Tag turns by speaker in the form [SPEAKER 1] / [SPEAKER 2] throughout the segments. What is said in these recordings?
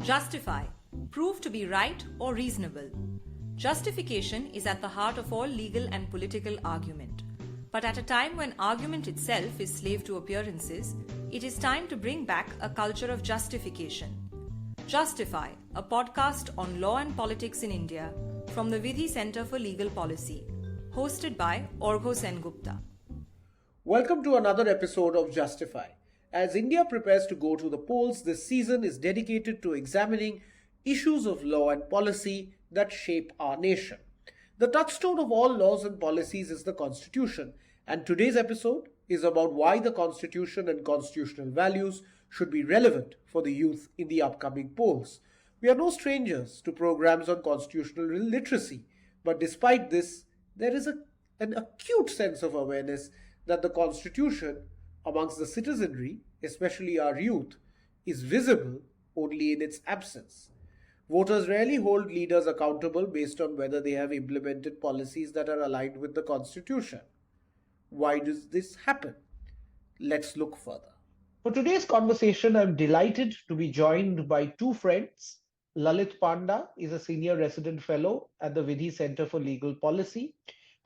[SPEAKER 1] Justify. Prove to be right or reasonable. Justification is at the heart of all legal and political argument. But at a time when argument itself is slave to appearances, it is time to bring back a culture of justification. Justify, a podcast on law and politics in India from the Vidhi Centre for Legal Policy, hosted by Arghya Sengupta.
[SPEAKER 2] Welcome to another episode of Justify. As India prepares to go to the polls, this season is dedicated to examining issues of law and policy that shape our nation. The touchstone of all laws and policies is the Constitution, and today's episode is about why the Constitution and constitutional values should be relevant for the youth in the upcoming polls. We are no strangers to programs on constitutional literacy, but despite this, there is an acute sense of awareness that the Constitution, amongst the citizenry, especially our youth, is visible only in its absence. Voters rarely hold leaders accountable based on whether they have implemented policies that are aligned with the Constitution. Why does this happen? Let's look further. For today's conversation, I'm delighted to be joined by two friends. Lalit Panda is a senior resident fellow at the Vidhi Centre for Legal Policy,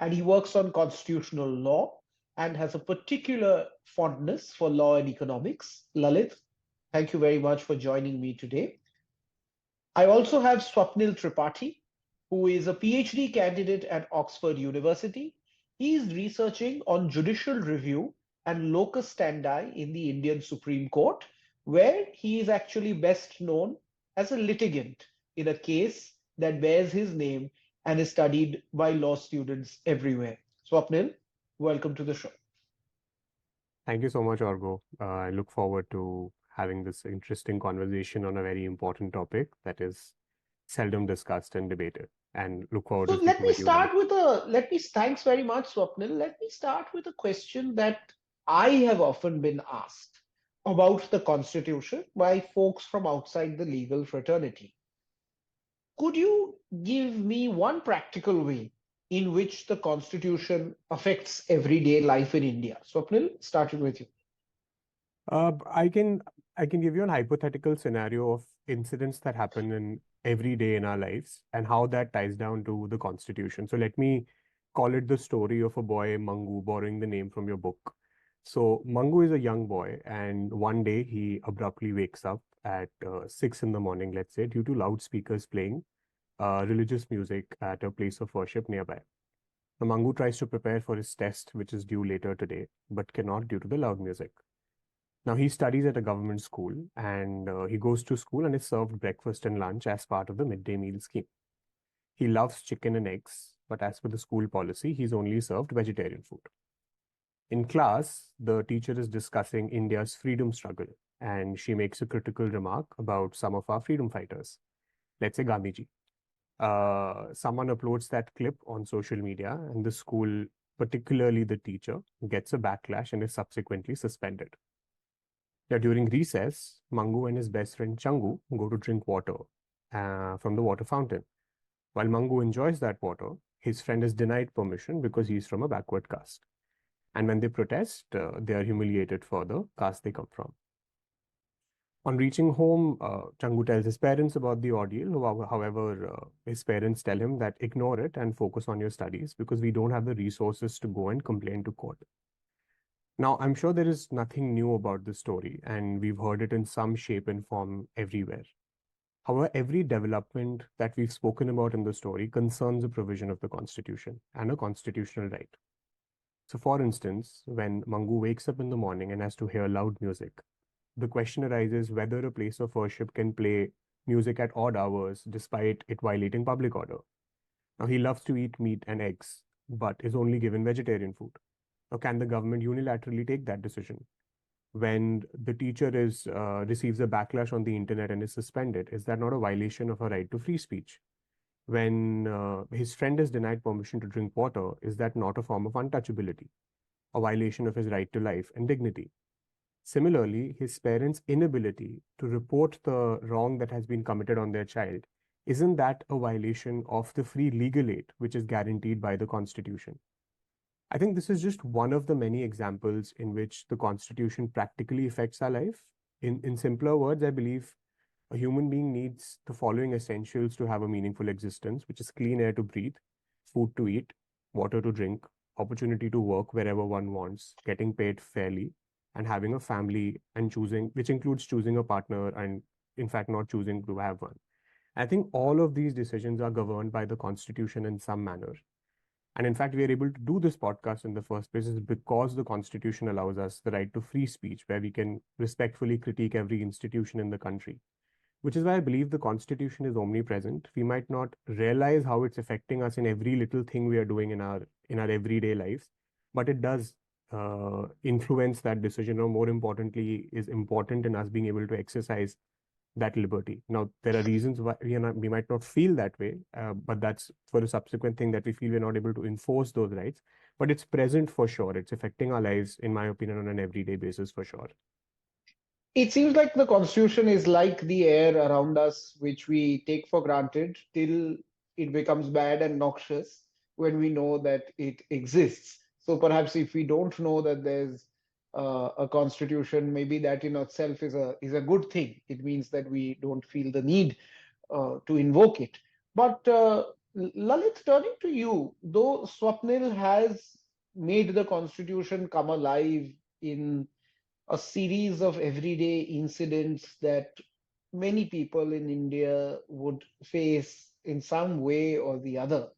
[SPEAKER 2] and he works on constitutional law and has a particular fondness for law and economics. Lalit, thank you very much for joining me today. I also have Swapnil Tripathi, who is a PhD candidate at Oxford University. He is researching on judicial review and locus standi in the Indian Supreme Court, where he is actually best known as a litigant in a case that bears his name and is studied by law students everywhere. Swapnil, welcome to the show.
[SPEAKER 3] Thank you so much, Argo. I look forward to having this interesting conversation on a very important topic that is seldom discussed and debated. And look forward to
[SPEAKER 2] let me start with thanks very much, Swapnil. Let me start with a question that I have often been asked about the Constitution by folks from outside the legal fraternity. Could you give me one practical way in which the Constitution affects everyday life in India? Swapnil, starting with you.
[SPEAKER 3] I can give you an hypothetical scenario of incidents that happen in every day in our lives and how that ties down to the Constitution. So let me call it the story of a boy, Mangu, borrowing the name from your book. So Mangu is a young boy, and one day he abruptly wakes up at 6 in the morning, let's say, due to loudspeakers playing religious music at a place of worship nearby. The Mangu tries to prepare for his test, which is due later today, but cannot due to the loud music. Now, he studies at a government school, and he goes to school and is served breakfast and lunch as part of the midday meal scheme. He loves chicken and eggs, but as per the school policy, he's only served vegetarian food. In class, the teacher is discussing India's freedom struggle, and she makes a critical remark about some of our freedom fighters. Let's say Gandhiji. Someone uploads that clip on social media, and the school, particularly the teacher, gets a backlash and is subsequently suspended. Now, during recess, Mangu and his best friend Changu go to drink water from the water fountain. While Mangu enjoys that water, his friend is denied permission because he's from a backward caste. And when they protest, they are humiliated for the caste they come from. On reaching home, Changu tells his parents about the ordeal. However, his parents tell him that ignore it and focus on your studies because we don't have the resources to go and complain to court. Now, I'm sure there is nothing new about this story, and we've heard it in some shape and form everywhere. However, every development that we've spoken about in the story concerns a provision of the Constitution and a constitutional right. So, for instance, when Mangu wakes up in the morning and has to hear loud music, the question arises whether a place of worship can play music at odd hours despite it violating public order. Now, he loves to eat meat and eggs, but is only given vegetarian food. Or can the government unilaterally take that decision? When the teacher receives a backlash on the internet and is suspended, is that not a violation of a right to free speech? When his friend is denied permission to drink water, is that not a form of untouchability, a violation of his right to life and dignity? Similarly, his parents' inability to report the wrong that has been committed on their child, isn't that a violation of the free legal aid which is guaranteed by the Constitution? I think this is just one of the many examples in which the Constitution practically affects our life. In simpler words, I believe a human being needs the following essentials to have a meaningful existence, which is clean air to breathe, food to eat, water to drink, opportunity to work wherever one wants, getting paid fairly, and having a family, and choosing, which includes choosing a partner and, in fact, not choosing to have one. I think all of these decisions are governed by the Constitution in some manner. And in fact, we are able to do this podcast in the first place is because the Constitution allows us the right to free speech, where we can respectfully critique every institution in the country, which is why I believe the Constitution is omnipresent. We might not realize how it's affecting us in every little thing we are doing in our everyday lives, but it does influence that decision, or more importantly, is important in us being able to exercise that liberty. Now, there are reasons why we might not feel that way, but that's for a subsequent thing that we feel we're not able to enforce those rights. But it's present for sure. It's affecting our lives, in my opinion, on an everyday basis for sure.
[SPEAKER 2] It seems like the Constitution is like the air around us, which we take for granted till it becomes bad and noxious when we know that it exists. So perhaps if we don't know that there's a Constitution, maybe that in itself is a good thing. It means that we don't feel the need to invoke it. But Lalit, turning to you, though Swapnil has made the Constitution come alive in a series of everyday incidents that many people in India would face in some way or the other.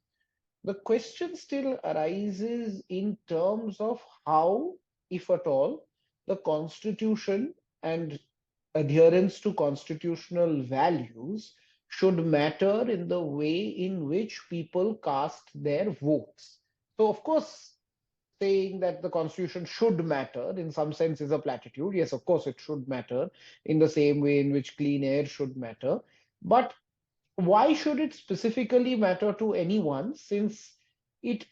[SPEAKER 2] The question still arises in terms of how, if at all, the Constitution and adherence to constitutional values should matter in the way in which people cast their votes. So, of course, saying that the constitution should matter in some sense is a platitude. Yes, of course, it should matter in the same way in which clean air should matter. But why should it specifically matter to anyone, since it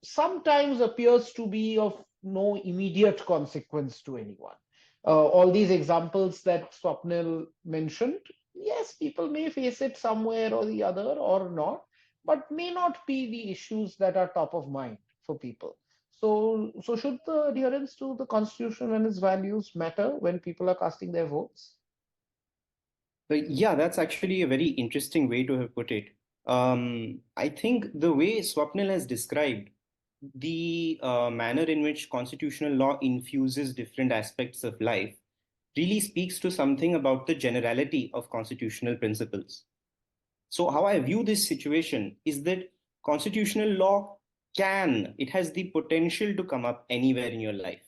[SPEAKER 2] sometimes appears to be of no immediate consequence to anyone? All these examples that Swapnil mentioned, yes, people may face it somewhere or the other or not, but may not be the issues that are top of mind for people. So should the adherence to the constitution and its values matter when people are casting their votes?
[SPEAKER 4] Yeah, that's actually a very interesting way to have put it. I think the way Swapnil has described the manner in which constitutional law infuses different aspects of life really speaks to something about the generality of constitutional principles. So, how I view this situation is that constitutional law it has the potential to come up anywhere in your life.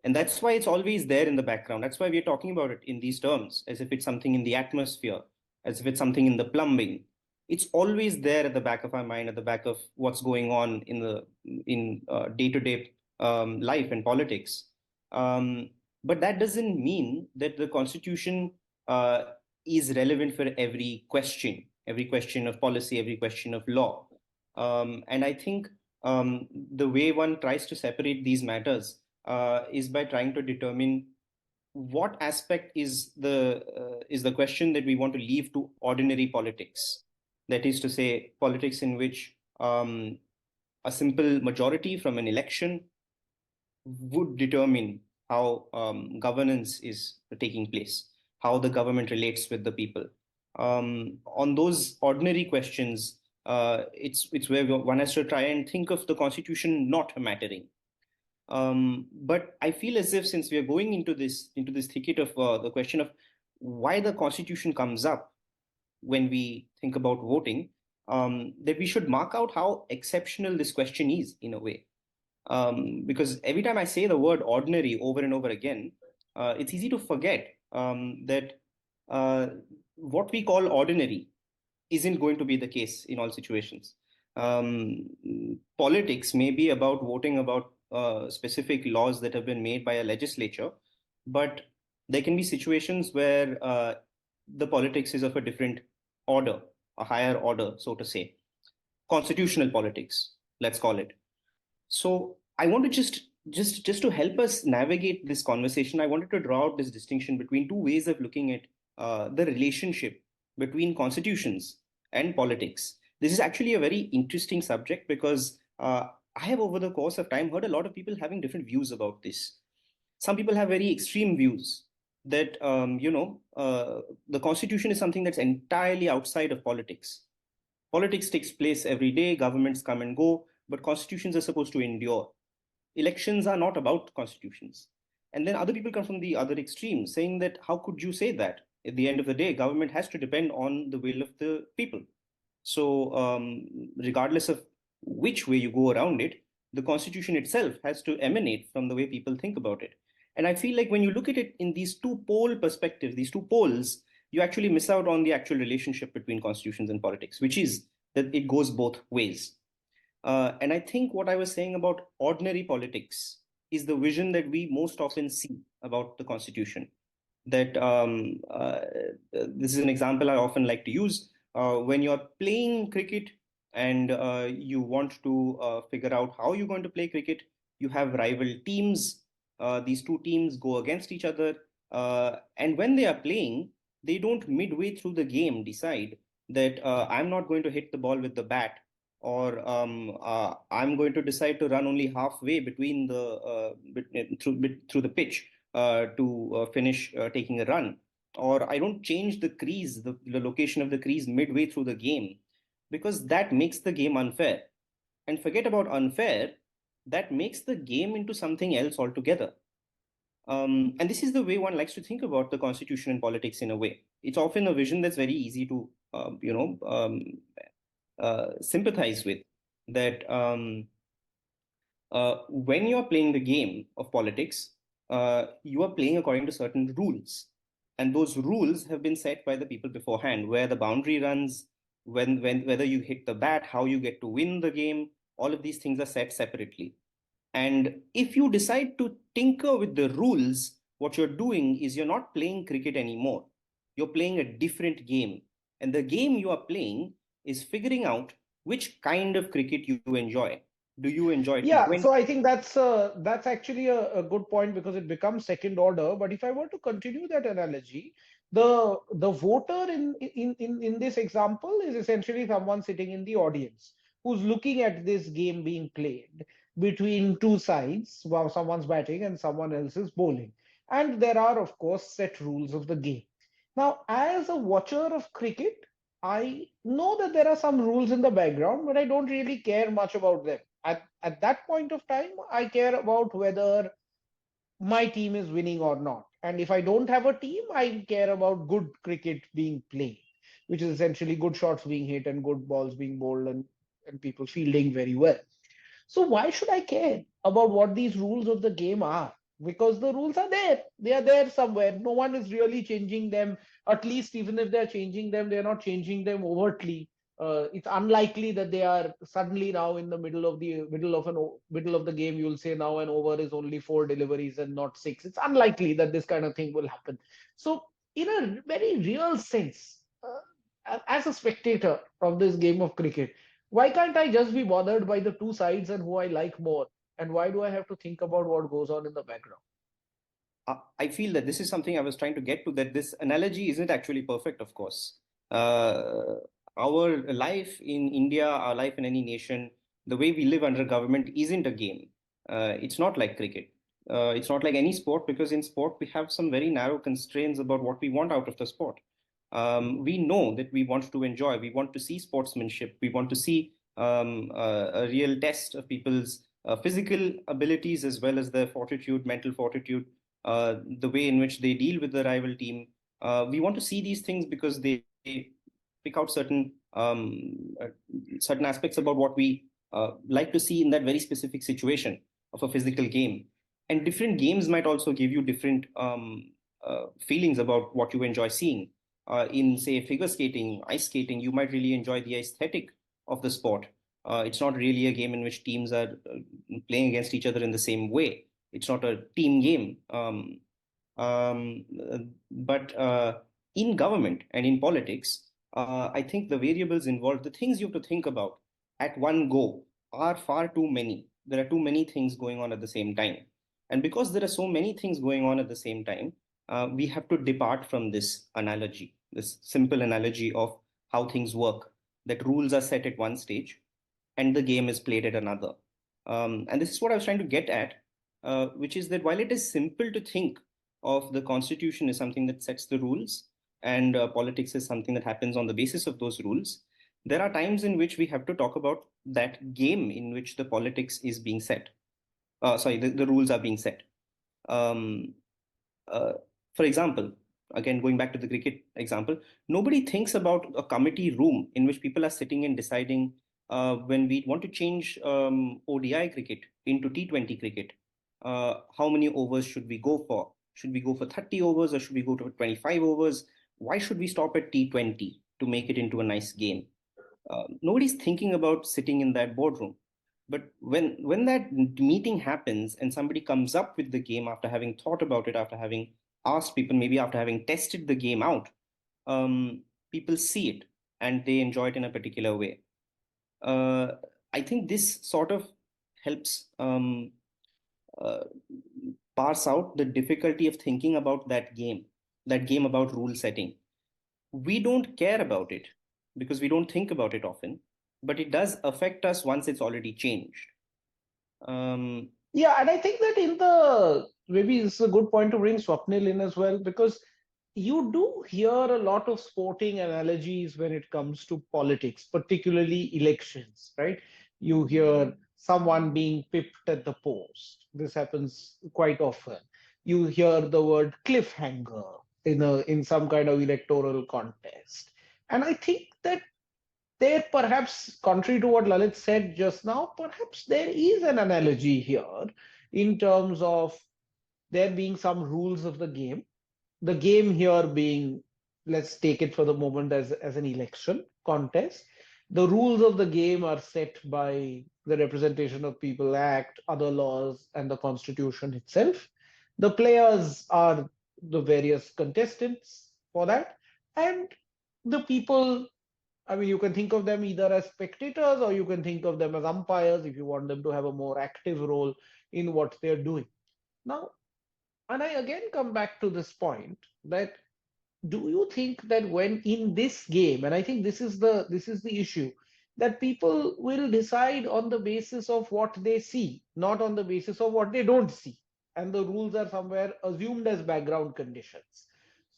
[SPEAKER 4] And that's why it's always there in the background. That's why we're talking about it in these terms, as if it's something in the atmosphere, as if it's something in the plumbing. It's always there at the back of our mind, at the back of what's going on in day-to-day life and politics. But that doesn't mean that the Constitution is relevant for every question of policy, every question of law. And I think the way one tries to separate these matters is by trying to determine what aspect is the question that we want to leave to ordinary politics. That is to say, politics in which a simple majority from an election would determine how governance is taking place, how the government relates with the people. On those ordinary questions, it's where one has to try and think of the constitution not mattering. But I feel as if since we are going into this thicket of the question of why the constitution comes up when we think about voting, that we should mark out how exceptional this question is in a way. Because every time I say the word ordinary over and over again, it's easy to forget that what we call ordinary isn't going to be the case in all situations. Politics may be about voting about specific laws that have been made by a legislature, but there can be situations where the politics is of a different order, a higher order, so to say. Constitutional politics, let's call it. So I want to just to help us navigate this conversation, I wanted to draw out this distinction between two ways of looking at the relationship between constitutions and politics. This is actually a very interesting subject because I have over the course of time heard a lot of people having different views about this. Some people have very extreme views that the constitution is something that's entirely outside of politics. Politics takes place every day, governments come and go, but constitutions are supposed to endure. Elections are not about constitutions. And then other people come from the other extreme saying that how could you say that? At the end of the day, government has to depend on the will of the people. So, regardless of which way you go around it, the constitution itself has to emanate from the way people think about it. And I feel like when you look at it in these two pole perspectives, these two poles, you actually miss out on the actual relationship between constitutions and politics, which is that it goes both ways. And I think what I was saying about ordinary politics is the vision that we most often see about the constitution. That this is an example I often like to use. When you're playing cricket and you want to figure out how you're going to play cricket, you have rival teams. These two teams go against each other. And when they are playing, they don't midway through the game decide that I'm not going to hit the ball with the bat, or I'm going to decide to run only halfway between through the pitch to finish taking a run, or I don't change the crease, the location of the crease midway through the game, because that makes the game unfair. And forget about unfair, that makes the game into something else altogether. And this is the way one likes to think about the constitution and politics in a way. It's often a vision that's very easy to, sympathize with. That when you're playing the game of politics, you are playing according to certain rules. And those rules have been set by the people beforehand, where the boundary runs, whether you hit the bat, how you get to win the game, all of these things are set separately. And if you decide to tinker with the rules, what you're doing is you're not playing cricket anymore. You're playing a different game. And the game you are playing is figuring out which kind of cricket you enjoy. Do you enjoy
[SPEAKER 2] Yeah,
[SPEAKER 4] T20?
[SPEAKER 2] so I think that's actually a good point because it becomes second order. But if I were to continue that analogy, the voter in this example is essentially someone sitting in the audience who's looking at this game being played between two sides, while someone's batting and someone else is bowling. And there are, of course, set rules of the game. Now, as a watcher of cricket, I know that there are some rules in the background, but I don't really care much about them. At that point of time, I care about whether my team is winning or not. And if I don't have a team, I care about good cricket being played, which is essentially good shots being hit and good balls being bowled and people fielding very well. So why should I care about what these rules of the game are? Because the rules are there. They are there somewhere. No one is really changing them. At least even if they're changing them, they're not changing them overtly. It's unlikely that they are suddenly now in the middle of the game. You'll say now an over is only four deliveries and not six. It's unlikely that this kind of thing will happen. So, in a very real sense, as a spectator of this game of cricket, why can't I just be bothered by the two sides and who I like more? And why do I have to think about what goes on in the background?
[SPEAKER 4] I feel that this is something I was trying to get to, that this analogy isn't actually perfect, of course. Uh, our life in India, our life in any nation, the way we live under government isn't a game. It's not like cricket. It's not like any sport, because in sport we have some very narrow constraints about what we want out of the sport. We know that we want to enjoy, we want to see sportsmanship, we want to see a real test of people's physical abilities as well as their fortitude, mental fortitude, the way in which they deal with the rival team. We want to see these things because they pick out certain aspects about what we like to see in that very specific situation of a physical game. And different games might also give you different feelings about what you enjoy seeing. In, say, figure skating, ice skating, you might really enjoy the aesthetic of the sport. It's not really a game in which teams are playing against each other in the same way. It's not a team game. Um, but in government and in politics, I think the variables involved, the things you have to think about at one go are far too many. There are too many things going on at the same time. And because there are so many things going on at the same time, we have to depart from this analogy, this simple analogy of how things work, that rules are set at one stage and the game is played at another. And this is what I was trying to get at, which is that while it is simple to think of the constitution is something that sets the rules, and politics is something that happens on the basis of those rules, there are times in which we have to talk about that game in which the politics is being set. The rules are being set. Um, uh, for example, again, going back to the cricket example, nobody thinks about a committee room in which people are sitting and deciding when we want to change ODI cricket into T20 cricket, how many overs should we go for? Should we go for 30 overs or should we go to 25 overs? Why should we stop at T20 to make it into a nice game? Nobody's thinking about sitting in that boardroom. But when that meeting happens and somebody comes up with the game after having thought about it, after having asked people, maybe after having tested the game out, people see it and they enjoy it in a particular way. Uh, I think this sort of helps uh, parse out the difficulty of thinking about that game about rule setting. We don't care about it because we don't think about it often, but it does affect us once it's already changed. Um,
[SPEAKER 2] Yeah, and I think that in the maybe it's a good point to bring Swapnil in as well, because you do hear a lot of sporting analogies when it comes to politics, particularly elections, right? You hear someone being pipped at the post. This happens quite often. You hear the word cliffhanger in some kind of electoral contest. And I think that there perhaps, contrary to what Lalit said just now, perhaps there is an analogy here in terms of there being some rules of the game. The game here being, let's take it for the moment as an election contest. The rules of the game are set by the Representation of People Act, other laws, and the Constitution itself. The players are the various contestants for that, and the people, I mean, you can think of them either as spectators or you can think of them as umpires if you want them to have a more active role in what they're doing. Now, and I again come back to this point that do you think that when in this game, and I think this is the issue, that people will decide on the basis of what they see, not on the basis of what they don't see, and the rules are somewhere assumed as background conditions.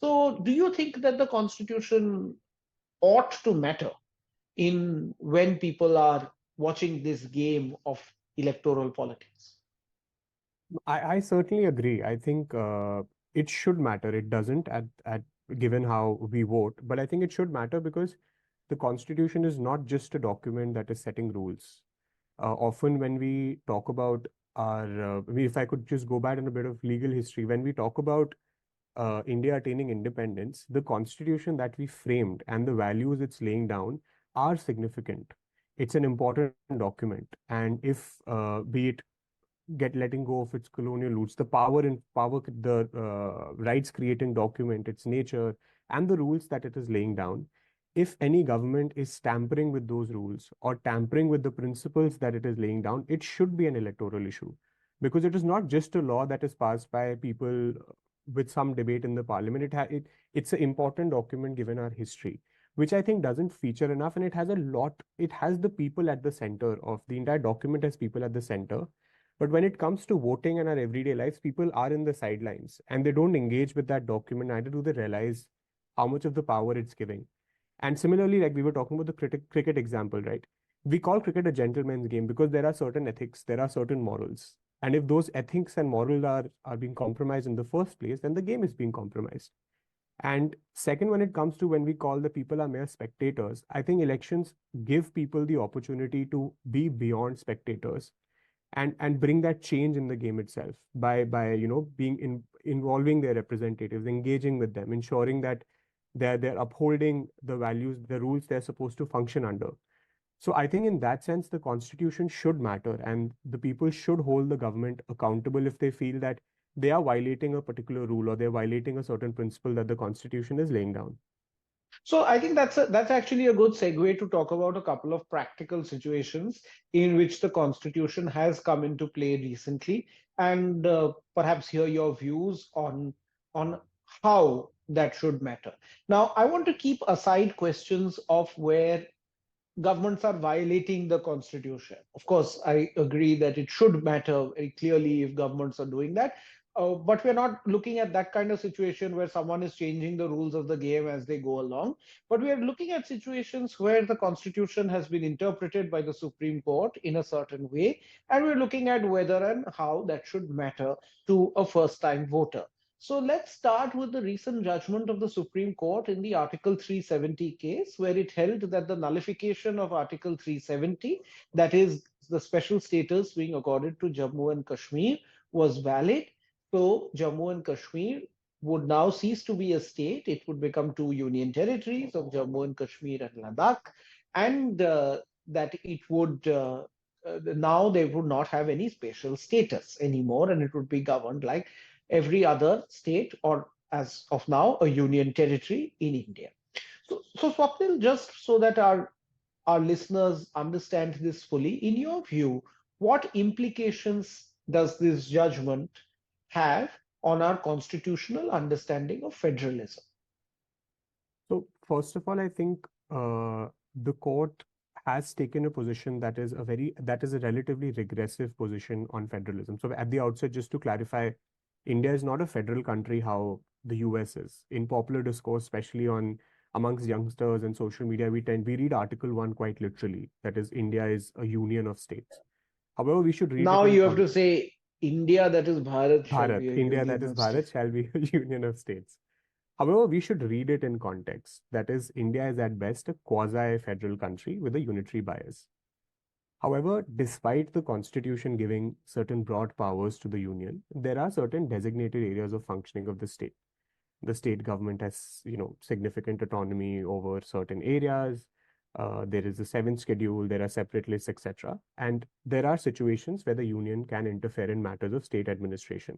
[SPEAKER 2] So, do you think that the Constitution ought to matter in when people are watching this game of electoral politics?
[SPEAKER 3] I certainly agree. I think it should matter. It doesn't at given how we vote, but I think it should matter because the Constitution is not just a document that is setting rules. Often when we talk about if I could just go back in a bit of legal history, when we talk about India attaining independence, the Constitution that we framed and the values it's laying down are significant. It's an important document, and if be it letting go of its colonial roots, the rights creating document, its nature, and the rules that it is laying down. If any government is tampering with those rules or tampering with the principles that it is laying down, it should be an electoral issue. Because it is not just a law that is passed by people with some debate in the parliament. It's an important document given our history, which I think doesn't feature enough. And it has the people at the center of the entire document, has people at the center. But when it comes to voting and our everyday lives, people are in the sidelines and they don't engage with that document, neither do they realize how much of the power it's giving. And similarly, like we were talking about the cricket example, right? We call cricket a gentleman's game because there are certain ethics, there are certain morals. And if those ethics and morals are being compromised in the first place, then the game is being compromised. And second, when it comes to when we call the people are mere spectators, I think elections give people the opportunity to be beyond spectators and bring that change in the game itself by being involving their representatives, engaging with them, ensuring that they're upholding the values, the rules they're supposed to function under. So I think in that sense the constitution should matter, and the people should hold the government accountable if they feel that they are violating a particular rule or they're violating a certain principle that the constitution is laying down.
[SPEAKER 2] So I think that's actually a good segue to talk about a couple of practical situations in which the Constitution has come into play recently, and perhaps hear your views on how that should matter. Now, I want to keep aside questions of where governments are violating the Constitution. Of course, I agree that it should matter very clearly if governments are doing that. But we're not looking at that kind of situation where someone is changing the rules of the game as they go along. But we are looking at situations where the Constitution has been interpreted by the Supreme Court in a certain way, and we're looking at whether and how that should matter to a first time voter. So let's start with the recent judgment of the Supreme Court in the Article 370 case, where it held that the nullification of Article 370, that is, the special status being accorded to Jammu and Kashmir, was valid. So Jammu and Kashmir would now cease to be a state. It would become two union territories of Jammu and Kashmir and Ladakh, and that it would now they would not have any special status anymore, and it would be governed like every other state, or as of now, a union territory in India. So Swapnil, just so that our listeners understand this fully, in your view, what implications does this judgment have on our constitutional understanding of federalism?
[SPEAKER 3] So first of all, I think the court has taken a position that is a relatively regressive position on federalism. So at the outset, just to clarify, India is not a federal country how the US is. In popular discourse, especially on amongst youngsters and social media, we read Article 1 quite literally. That is, India is a union of states. However, we should read it
[SPEAKER 2] Now
[SPEAKER 3] in
[SPEAKER 2] you have to say India, that is Bharat, shall
[SPEAKER 3] Bharat,
[SPEAKER 2] be a
[SPEAKER 3] India that
[SPEAKER 2] union
[SPEAKER 3] is
[SPEAKER 2] of
[SPEAKER 3] Bharat
[SPEAKER 2] states.
[SPEAKER 3] shall be a union of states. However, we should read it in context. That is, India is at best a quasi-federal country with a unitary bias. However, despite the constitution giving certain broad powers to the union, there are certain designated areas of functioning of the state. The state government has, significant autonomy over certain areas. There is a seventh schedule, there are separate lists, etc. And there are situations where the union can interfere in matters of state administration.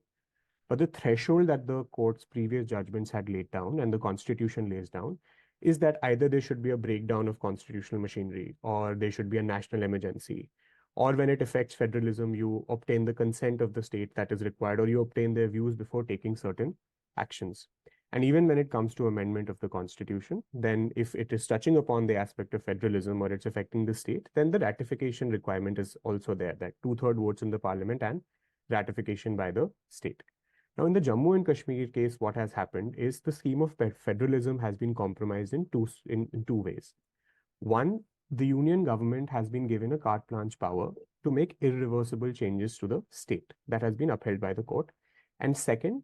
[SPEAKER 3] But the threshold that the court's previous judgments had laid down and the constitution lays down is that either there should be a breakdown of constitutional machinery, or there should be a national emergency, or when it affects federalism, you obtain the consent of the state that is required, or you obtain their views before taking certain actions. And even when it comes to amendment of the constitution, then if it is touching upon the aspect of federalism or it's affecting the state, then the ratification requirement is also there, that two-third votes in the parliament and ratification by the state. Now, in the Jammu and Kashmir case, what has happened is the scheme of federalism has been compromised in two ways. One, the union government has been given a carte blanche power to make irreversible changes to the state that has been upheld by the court. And second,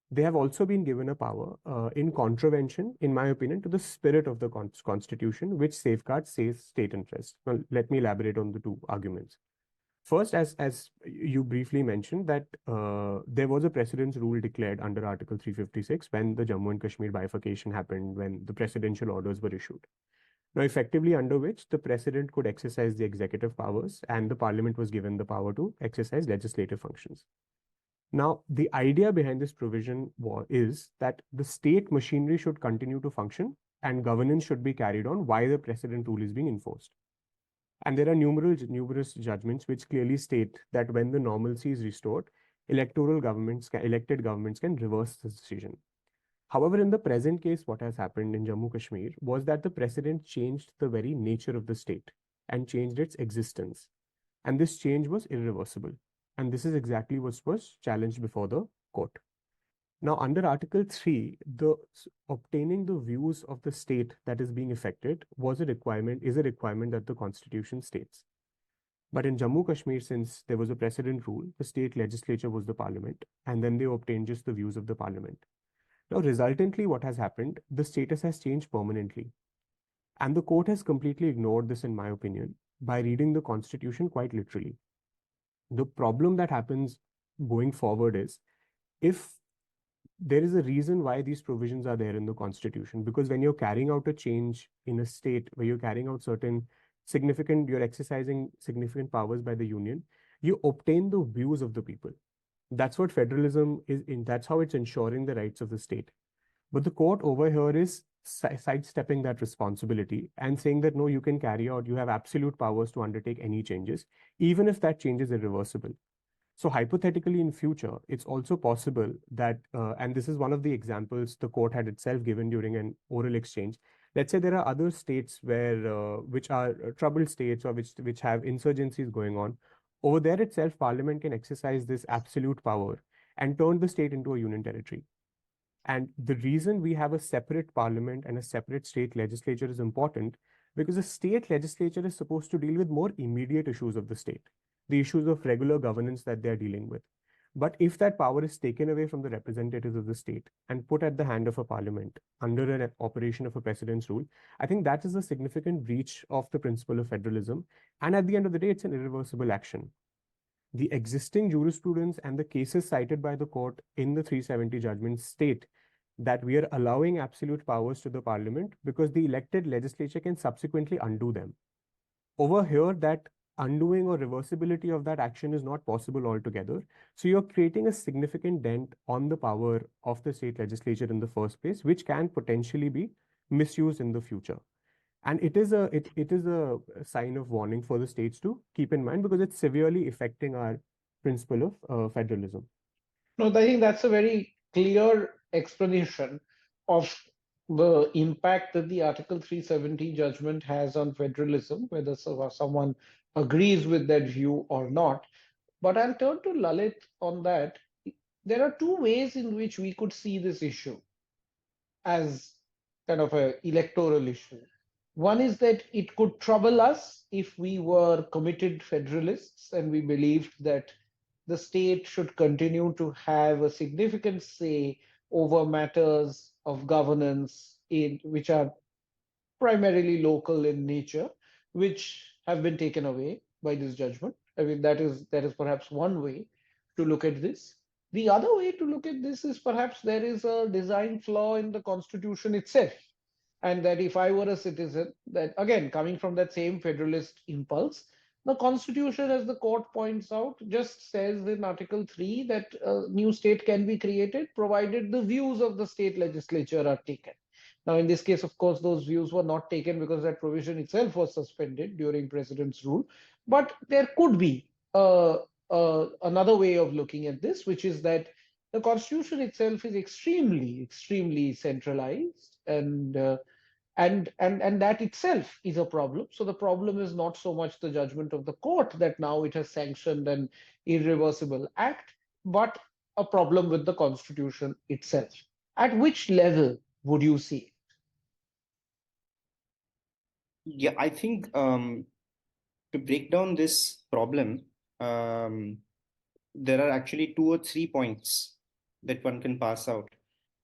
[SPEAKER 3] they have also been given a power in contravention, in my opinion, to the spirit of the constitution, which safeguards state interest. Now, let me elaborate on the two arguments. First, as you briefly mentioned, that there was a precedence rule declared under Article 356 when the Jammu and Kashmir bifurcation happened, when the presidential orders were issued. Now, effectively under which the president could exercise the executive powers and the parliament was given the power to exercise legislative functions. Now, the idea behind this provision is that the state machinery should continue to function and governance should be carried on while the precedent rule is being enforced. And there are numerous judgments which clearly state that when the normalcy is restored, elected governments can reverse this decision. However, in the present case, what has happened in Jammu Kashmir was that the president changed the very nature of the state and changed its existence. And this change was irreversible. And this is exactly what was challenged before the court. Now, under Article 3, obtaining the views of the state that is being affected is a requirement that the Constitution states. But in Jammu Kashmir, since there was a precedent rule, the state legislature was the parliament, and then they obtained just the views of the parliament. Now, resultantly, what has happened, the status has changed permanently. And the court has completely ignored this, in my opinion, by reading the Constitution quite literally. The problem that happens going forward is, if there is a reason why these provisions are there in the Constitution, because when you're carrying out a change in a state where you're carrying out you're exercising significant powers by the union, you obtain the views of the people. That's what federalism is that's how it's ensuring the rights of the state. But the court over here is sidestepping that responsibility and saying that no, you have absolute powers to undertake any changes, even if that change is irreversible. So hypothetically, in future, it's also possible that, and this is one of the examples the court had itself given during an oral exchange. Let's say there are other states which are troubled states or which have insurgencies going on. Over there itself, Parliament can exercise this absolute power and turned the state into a union territory. And the reason we have a separate parliament and a separate state legislature is important because the state legislature is supposed to deal with more immediate issues of the state, the issues of regular governance that they're dealing with. But if that power is taken away from the representatives of the state and put at the hand of a parliament under an operation of a president's rule, I think that is a significant breach of the principle of federalism. And at the end of the day, it's an irreversible action. The existing jurisprudence and the cases cited by the court in the 370 judgment state that we are allowing absolute powers to the parliament because the elected legislature can subsequently undo them. Over here, that undoing or reversibility of that action is not possible altogether. So you're creating a significant dent on the power of the state legislature in the first place, which can potentially be misused in the future. And it is a sign of warning for the states to keep in mind because it's severely affecting our principle of federalism.
[SPEAKER 2] No, I think that's a very clear explanation of the impact that the Article 370 judgment has on federalism, whether someone agrees with that view or not. But I'll turn to Lalit on that. There are two ways in which we could see this issue as kind of an electoral issue. One is that it could trouble us if we were committed federalists and we believed that the state should continue to have a significant say over matters of governance which are primarily local in nature, which have been taken away by this judgment. I mean, that is perhaps one way to look at this. The other way to look at this is perhaps there is a design flaw in the Constitution itself. And that if I were a citizen, that again, coming from that same federalist impulse, the Constitution, as the court points out, just says in Article 3 that a new state can be created provided the views of the state legislature are taken. Now, in this case, of course, those views were not taken because that provision itself was suspended during President's rule. But there could be another way of looking at this, which is that the Constitution itself is extremely centralized, and that itself is a problem. So the problem is not so much the judgment of the court that now it has sanctioned an irreversible act, but a problem with the Constitution itself. At which level would you see it?
[SPEAKER 4] Yeah, I think to break down this problem, there are actually 2 or 3 points that one can pass out.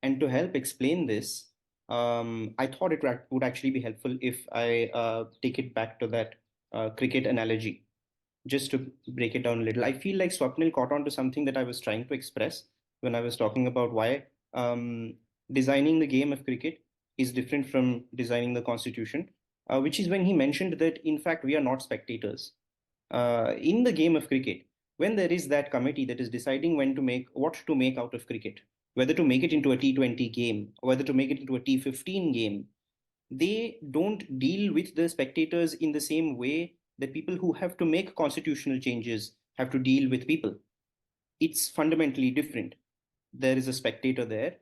[SPEAKER 4] And to help explain this, I thought it would actually be helpful if I take it back to that cricket analogy, just to break it down a little. I feel like Swapnil caught on to something that I was trying to express when I was talking about why designing the game of cricket is different from designing the constitution, which is when he mentioned that, in fact, we are not spectators. In the game of cricket, when there is that committee that is deciding what to make out of cricket, whether to make it into a T20 game or whether to make it into a T15 game, they don't deal with the spectators in the same way that people who have to make constitutional changes have to deal with people. It's fundamentally different. There is a spectator there.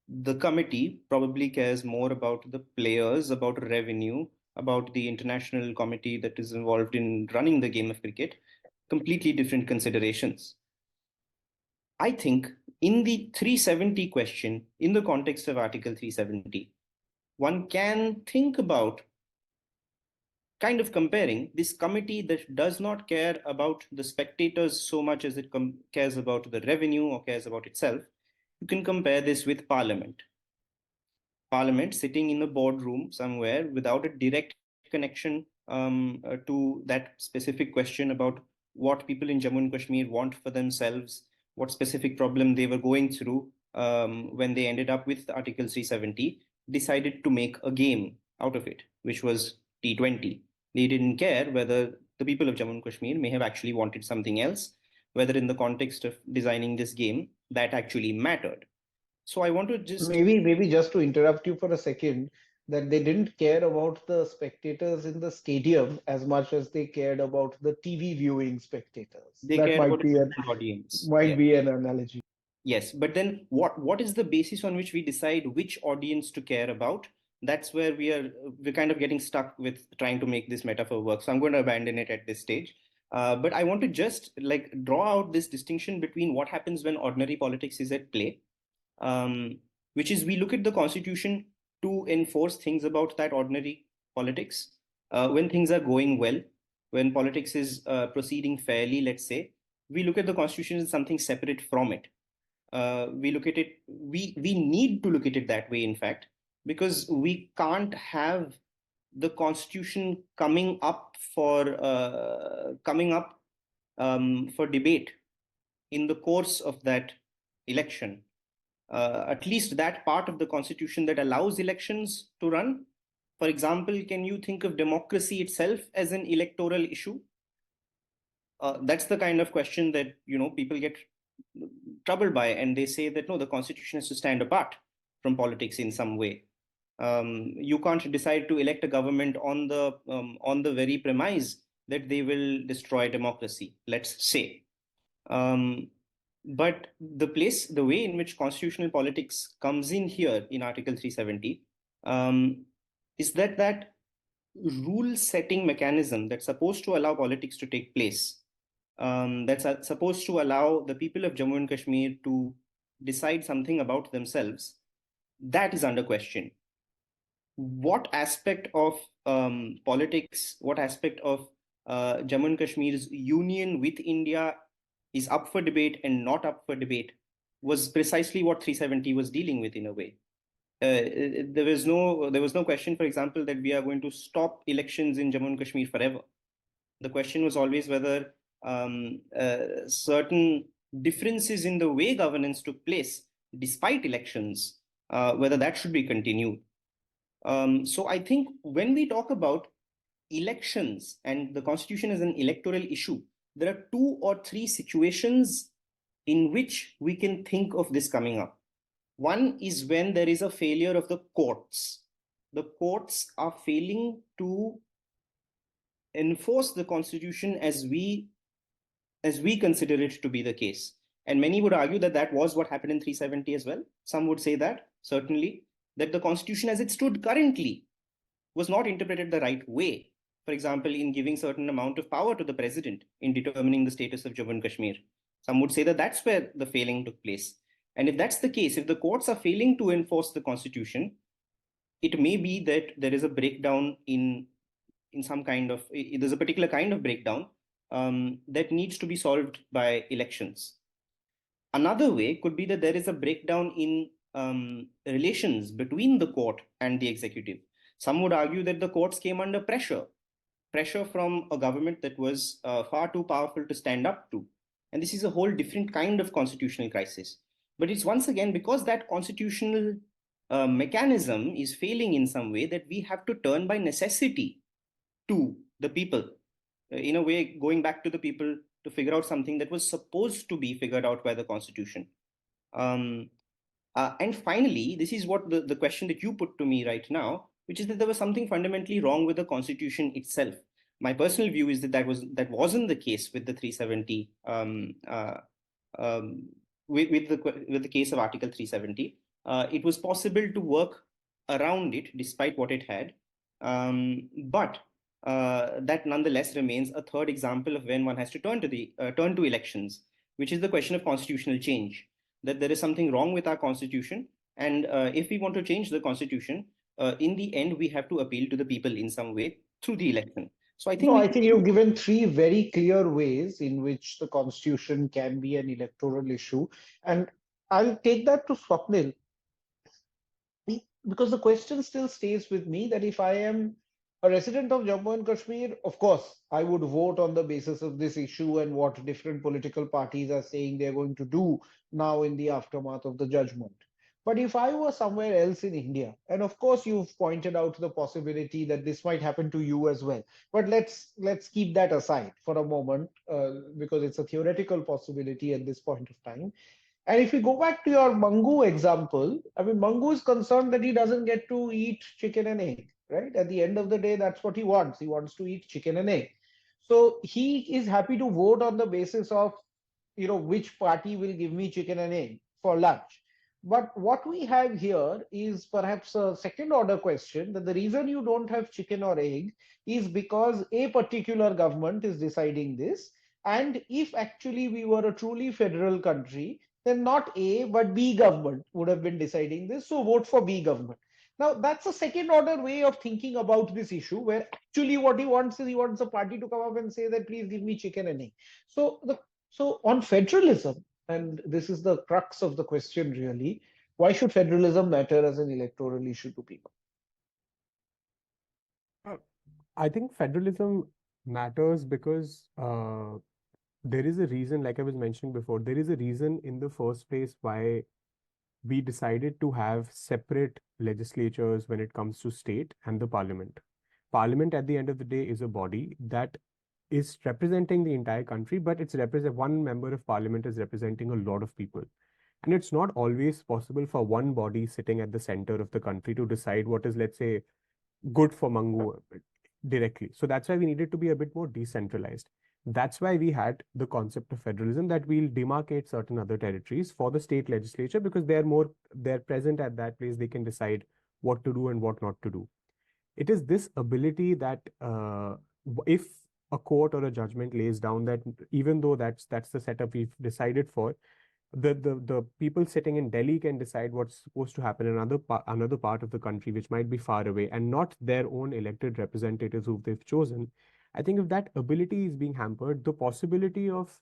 [SPEAKER 4] The committee probably cares more about the players, about revenue, about the international committee that is involved in running the game of cricket. Completely different considerations. I think in the 370 question, in the context of Article 370, one can think about kind of comparing this committee that does not care about the spectators so much as it cares about the revenue or cares about itself. You can compare this with Parliament. Parliament sitting in a boardroom somewhere without a direct connection to that specific question about what people in Jammu and Kashmir want for themselves, what specific problem they were going through when they ended up with Article 370, decided to make a game out of it, which was T20. They didn't care whether the people of Jammu and Kashmir may have actually wanted something else, whether in the context of designing this game that actually mattered. So I want to just
[SPEAKER 2] maybe just to interrupt you for a second, that they didn't care about the spectators in the stadium as much as they cared about the TV viewing spectators.
[SPEAKER 4] They
[SPEAKER 2] That
[SPEAKER 4] cared
[SPEAKER 2] might
[SPEAKER 4] about
[SPEAKER 2] be
[SPEAKER 4] the audience.
[SPEAKER 2] be an analogy.
[SPEAKER 4] Yes, but then what is the basis on which we decide which audience to care about? That's where we're kind of getting stuck with trying to make this metaphor work. So I'm going to abandon it at this stage. But I want to just like draw out this distinction between what happens when ordinary politics is at play, which is we look at the constitution to enforce things about that ordinary politics. When things are going well, when politics is proceeding fairly, let's say, we look at the constitution as something separate from it. We look at it, we need to look at it that way, in fact, because we can't have the constitution coming up for debate in the course of that election. At least that part of the constitution that allows elections to run. For example, can you think of democracy itself as an electoral issue? That's the kind of question that people get troubled by, and they say that no, the constitution has to stand apart from politics in some way. You can't decide to elect a government on the very premise that they will destroy democracy, let's say. But the way in which constitutional politics comes in here in Article 370 is that rule setting mechanism that's supposed to allow politics to take place, that's supposed to allow the people of Jammu and Kashmir to decide something about themselves, that is under question. What aspect of politics, what aspect of Jammu and Kashmir's union with India is up for debate and not up for debate was precisely what 370 was dealing with in a way. There was no question, for example, that we are going to stop elections in Jammu and Kashmir forever. The question was always whether certain differences in the way governance took place despite elections, whether that should be continued. So I think when we talk about elections and the constitution as an electoral issue, there are 2 or 3 situations in which we can think of this coming up. One is when there is a failure of the courts. The courts are failing to enforce the constitution as we consider it to be the case. And many would argue that that was what happened in 370 as well. Some would say that, certainly, that the constitution as it stood currently was not interpreted the right way. For example, in giving certain amount of power to the president in determining the status of Jammu and Kashmir. Some would say that that's where the failing took place. And if that's the case, if the courts are failing to enforce the constitution, it may be that there is a breakdown in some kind of, there's a particular kind of breakdown that needs to be solved by elections. Another way could be that there is a breakdown in relations between the court and the executive. Some would argue that the courts came under pressure from a government that was far too powerful to stand up to. And this is a whole different kind of constitutional crisis. But it's once again because that constitutional mechanism is failing in some way that we have to turn by necessity to the people, in a way going back to the people to figure out something that was supposed to be figured out by the constitution. And finally, this is what the question that you put to me right now, which is that there was something fundamentally wrong with the constitution itself. My personal view is that wasn't the case with the 370, with the case of Article 370. It was possible to work around it despite what it had. But that nonetheless remains a third example of when one has to turn to elections, which is the question of constitutional change. That there is something wrong with our constitution, and if we want to change the constitution, in the end, we have to appeal to the people in some way through the election. So I think
[SPEAKER 2] I think you've given 3 very clear ways in which the constitution can be an electoral issue, and I'll take that to Swapnil, because the question still stays with me that if I am a resident of Jammu and Kashmir, of course, I would vote on the basis of this issue and what different political parties are saying they're going to do now in the aftermath of the judgment. But if I were somewhere else in India, and of course you've pointed out the possibility that this might happen to you as well, but let's keep that aside for a moment, because it's a theoretical possibility at this point of time. And if we go back to your Mangu example, I mean, Mangu is concerned that he doesn't get to eat chicken and egg, right? At the end of the day, that's what he wants. He wants to eat chicken and egg. So he is happy to vote on the basis of, which party will give me chicken and egg for lunch. But what we have here is perhaps a second order question, that the reason you don't have chicken or egg is because a particular government is deciding this. And if actually we were a truly federal country, then not A, but B government would have been deciding this. So vote for B government. Now, that's a second order way of thinking about this issue, where actually what he wants is he wants a party to come up and say that please give me chicken and egg. So so on federalism, and this is the crux of the question really, why should federalism matter as an electoral issue to people?
[SPEAKER 3] Uh, I think federalism matters because there is a reason, like I was mentioning before, there is a reason in the first place why we decided to have separate legislatures when it comes to state and the parliament. Parliament, at the end of the day, is a body that is representing the entire country, but it's represent one member of parliament is representing a lot of people. And it's not always possible for one body sitting at the center of the country to decide what is, let's say, good for Mangu directly. So that's why we needed to be a bit more decentralized. That's why we had the concept of federalism, that we'll demarcate certain other territories for the state legislature because they're present at that place. They can decide what to do and what not to do. It is this ability that if a court or a judgment lays down that even though that's the setup we've decided for, the people sitting in Delhi can decide what's supposed to happen in another part of the country, which might be far away, and not their own elected representatives who they've chosen. I think if that ability is being hampered, the possibility of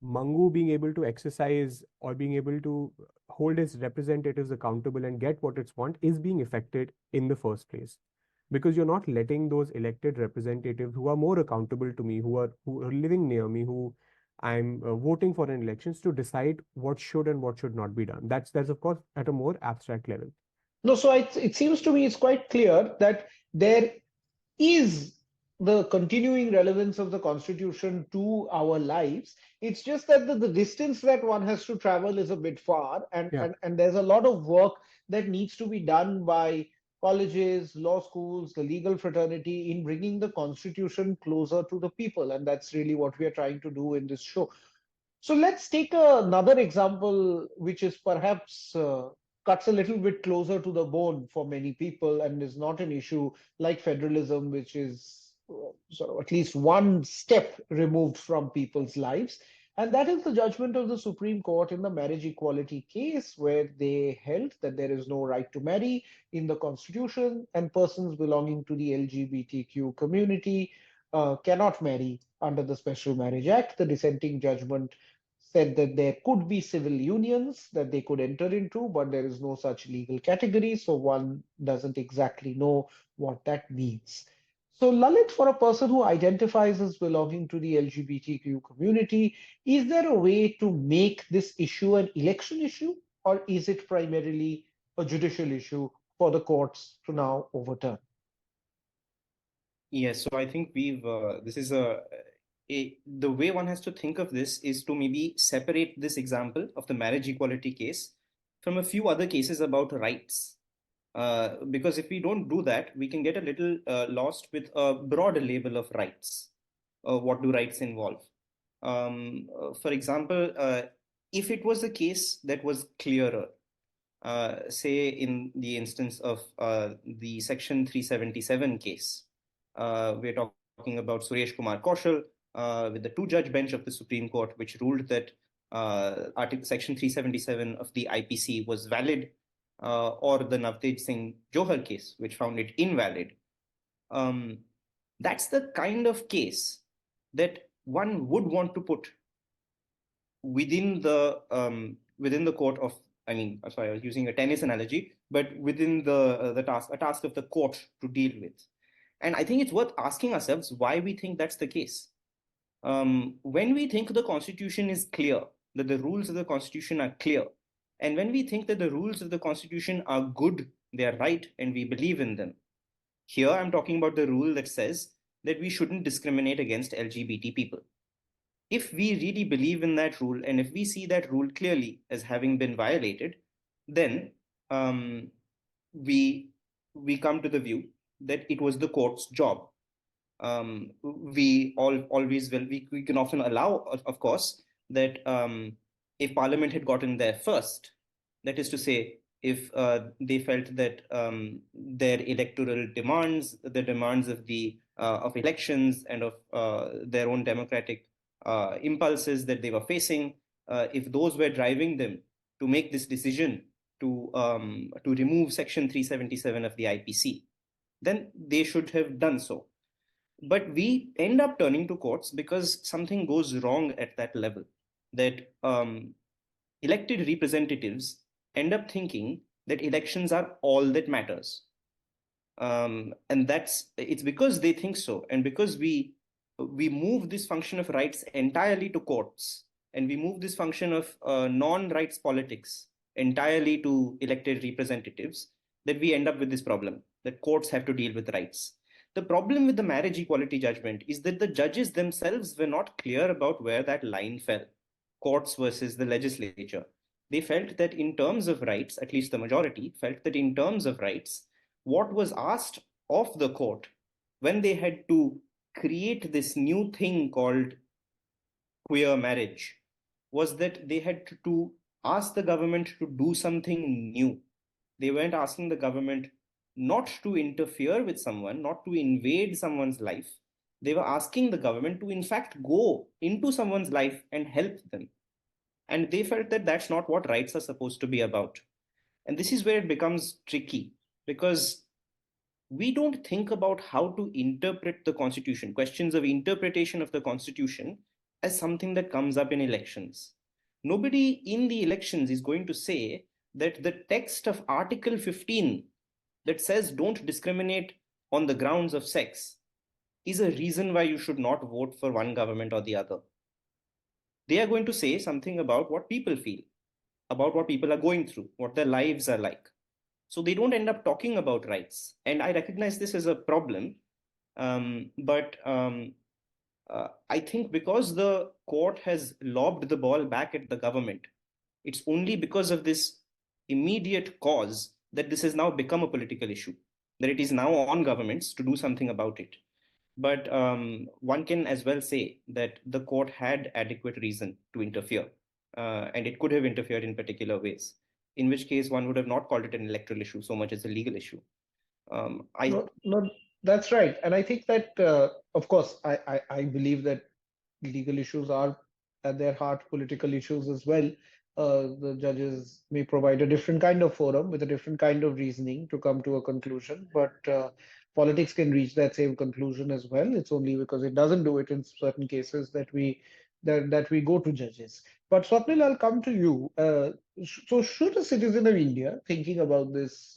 [SPEAKER 3] Mangu being able to exercise or being able to hold his representatives accountable and get what it's want is being affected in the first place. Because you're not letting those elected representatives who are more accountable to me, who are living near me, who I'm voting for in elections, to decide what should and what should not be done. That's of course at a more abstract level.
[SPEAKER 2] No, so it seems to me it's quite clear that there is the continuing relevance of the constitution to our lives. It's just that the distance that one has to travel is a bit far,
[SPEAKER 3] Yeah.
[SPEAKER 2] and there's a lot of work that needs to be done by colleges, law schools, the legal fraternity in bringing the constitution closer to the people. And that's really what we are trying to do in this show. So let's take another example, which is perhaps cuts a little bit closer to the bone for many people and is not an issue like federalism, which is sort of at least one step removed from people's lives. And that is the judgment of the Supreme Court in the marriage equality case, where they held that there is no right to marry in the Constitution, and persons belonging to the LGBTQ community cannot marry under the Special Marriage Act. The dissenting judgment said that there could be civil unions that they could enter into, but there is no such legal category, so one doesn't exactly know what that means. So, Lalit, for a person who identifies as belonging to the LGBTQ community, is there a way to make this issue an election issue, or is it primarily a judicial issue for the courts to now overturn?
[SPEAKER 4] Yes, so I think this is the way one has to think of this is to maybe separate this example of the marriage equality case from a few other cases about rights. Because if we don't do that, we can get a little lost with a broader label of rights. What do rights involve? For example, if it was a case that was clearer, say in the instance of the Section 377 case, we're talking about Suresh Kumar Kaushal with the two-judge bench of the Supreme Court, which ruled that Section 377 of the IPC was valid, or the Navtej Singh Johar case, which found it invalid. That's the kind of case that one would want to put within the court of, I mean, sorry, I was using a tennis analogy, but within the task of the court to deal with. And I think it's worth asking ourselves why we think that's the case. When we think the Constitution is clear, that the rules of the Constitution are clear, and when we think that the rules of the Constitution are good, they are right, and we believe in them. Here I'm talking about the rule that says that we shouldn't discriminate against LGBT people. If we really believe in that rule, and if we see that rule clearly as having been violated, then we come to the view that it was the court's job. We can often allow, of course, that if Parliament had gotten there first, That is to say, if they felt that their electoral demands, the demands of the of elections and of their own democratic impulses that they were facing, if those were driving them to make this decision to remove Section 377 of the IPC, then they should have done so. But we end up turning to courts because something goes wrong at that level. That elected representatives end up thinking that elections are all that matters. And it's because they think so, and because we move this function of rights entirely to courts, and we move this function of non-rights politics entirely to elected representatives, that we end up with this problem that courts have to deal with rights. The problem with the marriage equality judgment is that the judges themselves were not clear about where that line fell, courts versus the legislature. They felt that in terms of rights, at least the majority felt that in terms of rights, what was asked of the court when they had to create this new thing called queer marriage was that they had to ask the government to do something new. They weren't asking the government not to interfere with someone, not to invade someone's life. They were asking the government to, in fact, go into someone's life and help them. And they felt that that's not what rights are supposed to be about. And this is where it becomes tricky because we don't think about how to interpret the Constitution, questions of interpretation of the Constitution, as something that comes up in elections. Nobody in the elections is going to say that the text of Article 15 that says don't discriminate on the grounds of sex is a reason why you should not vote for one government or the other. They are going to say something about what people feel, about what people are going through, what their lives are like. So they don't end up talking about rights. And I recognize this as a problem. But I think because the court has lobbed the ball back at the government, it's only because of this immediate cause that this has now become a political issue, that it is now on governments to do something about it. But one can as well say that the court had adequate reason to interfere, and it could have interfered in particular ways, in which case one would have not called it an electoral issue so much as a legal issue.
[SPEAKER 2] No, that's right. And I think that, of course, I believe that legal issues are at their heart political issues as well. The judges may provide a different kind of forum with a different kind of reasoning to come to a conclusion, but politics can reach that same conclusion as well. It's only because it doesn't do it in certain cases that we go to judges. But Swapnil, I'll come to you. So should a citizen of India thinking about this,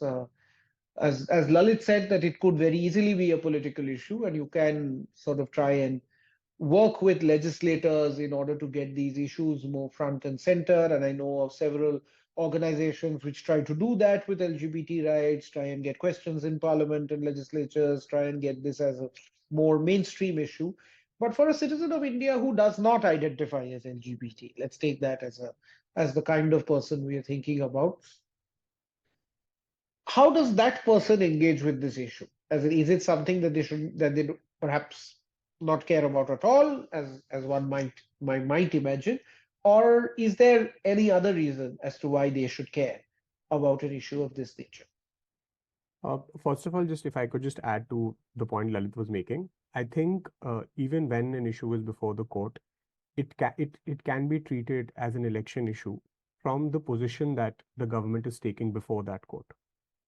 [SPEAKER 2] as Lalit said, that it could very easily be a political issue, and you can sort of try and work with legislators in order to get these issues more front and center. And I know of several organizations which try to do that with LGBT rights, try and get questions in parliament and legislatures, try and get this as a more mainstream issue. But for a citizen of India who does not identify as LGBT, let's take that as the kind of person we are thinking about, how does that person engage with this issue? Is it something that they perhaps not care about at all, as one might imagine, or is there any other reason as to why they should care about an issue of this nature?
[SPEAKER 3] First of all, just if I could just add to the point Lalit was making, I think even when an issue is before the court, it can be treated as an election issue from the position that the government is taking before that court.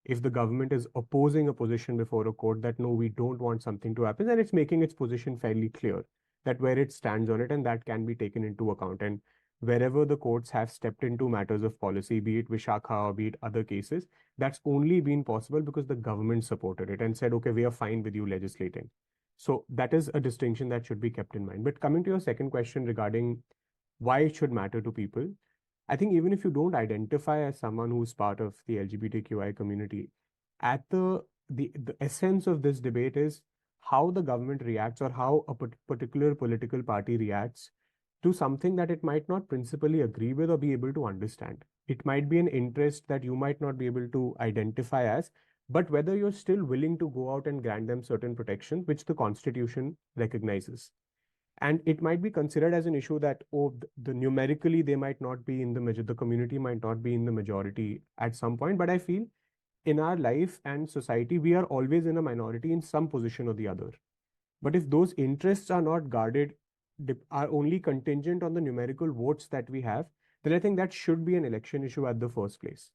[SPEAKER 3] If the government is opposing a position before a court that no, we don't want something to happen, then it's making its position fairly clear that where it stands on it, and that can be taken into account. And wherever the courts have stepped into matters of policy, be it Vishakha or be it other cases, that's only been possible because the government supported it and said, okay, we are fine with you legislating. So that is a distinction that should be kept in mind. But coming to your second question regarding why it should matter to people, I think even if you don't identify as someone who's part of the LGBTQI community, at the essence of this debate is how the government reacts or how a particular political party reacts to something that it might not principally agree with or be able to understand. It might be an interest that you might not be able to identify as, but whether you're still willing to go out and grant them certain protections, which the Constitution recognizes. And it might be considered as an issue that, oh, the numerically they might not be in the major, the community might not be in the majority at some point. But I feel in our life and society, we are always in a minority in some position or the other. But if those interests are not guarded, are only contingent on the numerical votes that we have, then I think that should be an election issue at the first place.